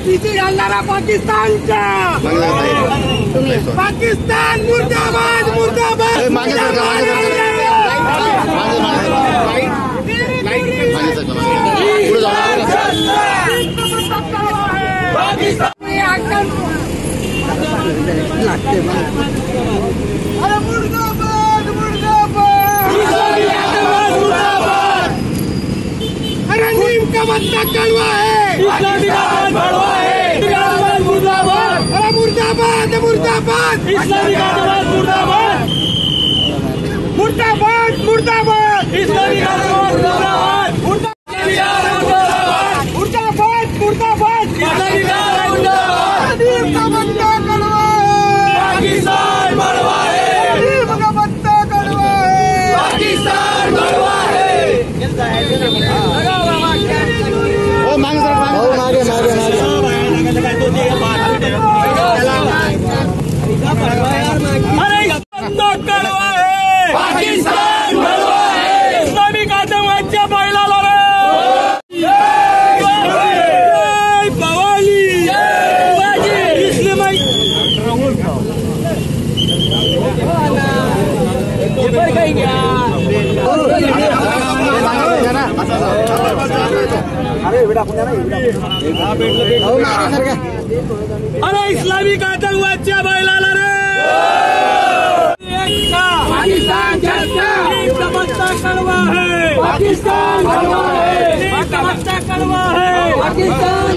पीछे घालणारा पाकिस्तानचा पाकिस्तान मुर्दाबाद मुर्दाबाद अरे नीम का बत्ता कड़वा है, इस्लामी का भड़वा है, मुर्दाबाद अरे मुर्दाबाद मुर्दाबाद इस्लामी का मुर्दाबाद मुर्दाबाद मुर्दाबाद इस्लामी का मुर्दाबाद मुर्दाबाद मुर्दाबाद इस्लामी का मुर्दाबाद नीम का बत्ता कड़वा है, पाकिस्तान भड़वा है, नीम का बत्ता कड़वा है, पाकिस्तान भड़वा है। पाकिस्तान भड़वा है, इस्लामिक आतंकवादच्या बैलाला रे भवानी अरे इस्लामिक आतंकवादच्या बैलाला रे पाकिस्तान का बच्चा कड़वा है, पाकिस्तान भड़वा है, का बच्चा कड़वा है, पाकिस्तान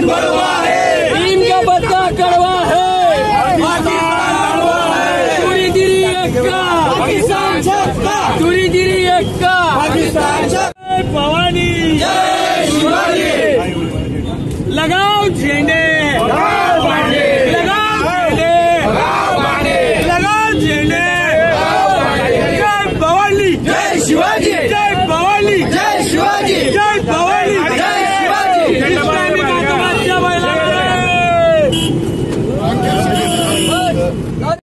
भड़वा है, नीम का बच्चा कड़वा है, चूरी गिरी एक का पाकिस्तान छक्का, चूरी गिरी एक का पाकिस्तान छक्का, भवानी जय शिवाजी लगाओ झंडे शिवाजी जय भवानी जय शिवाजी जय भवानी जय शिवाजी।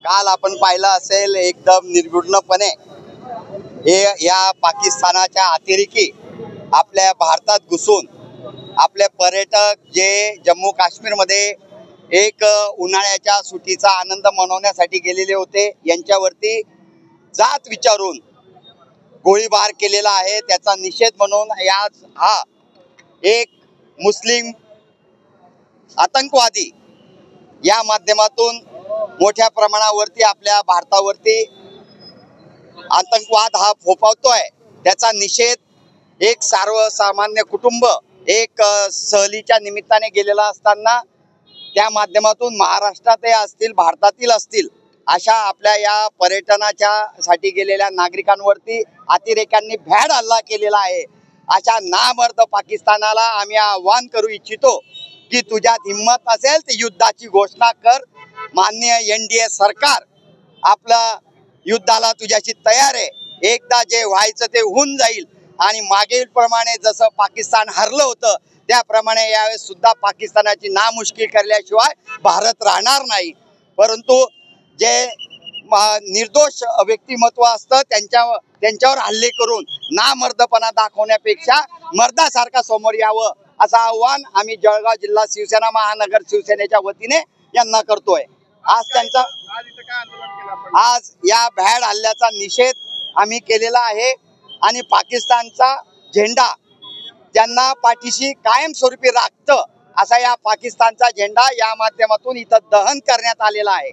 काल आपण पाहिलं असेल एकदम निर्घृणपणे हे या पाकिस्तानाच्या अतिरेकी आपल्या भारतात घुसून आपले पर्यटक जे जम्मू काश्मीर मध्ये एक उन्हाळ्याच्या सुट्टीचा आनंद मनवण्यासाठी गेलेले होते यांच्यावरती जात विचारून गोळीबार केलेला आहे। त्याचा निषेध म्हणून आज हा एक मुस्लिम आतंकवादी या माध्यमातून मोठ्या प्रमाणावरती आपल्या भारतावरती आतंकवाद हा फोफावतोय। त्याचा निषेध एक सर्वसामान्य कुटुंब एक सहलीच्या निमित्ताने गेलेला असताना त्या माध्यमातून महाराष्ट्रात असतील भारतातील असतील अशा आपल्या या पर्यटनाच्या साठी गेलेल्या नागरिकांवरती अतिरेक्यांनी भ्याड हल्ला केलेला आहे। अशा नामर्द पाकिस्तानाला आम्ही आव्हान करू इच्छितो की तुझ्यात हिम्मत असेल तर युद्धाची घोषणा कर। माननीय एनडीए सरकार आपला युद्धाला तुझ्याशी तयार आहे। एकदा जे व्हायचं ते होऊन जाईल आणि मागील प्रमाणे जसं पाकिस्तान हरलं होतं त्याप्रमाणे यावेळेस सुद्धा पाकिस्तानाची नामुष्की करल्याशिवाय भारत राहणार नाही। परंतु जे निर्दोष व्यक्तिमत्व असतं त्यांच्यावर हल्ले करून नामर्दपणा दाखवण्यापेक्षा मर्दासारखा समोर यावं असं आव्हान आम्ही जळगाव जिल्हा शिवसेना महानगर शिवसेनेच्या वतीने यांना करतोय। आज या भ्याड हल्ल्याचा निषेध आम्ही केलेला आहे आणि पाकिस्तानचा झेंडा त्यांना पाठीशी कायमस्वरूपी राखतं असा या पाकिस्तानचा झेंडा या माध्यमातून इथं दहन करण्यात आलेला आहे।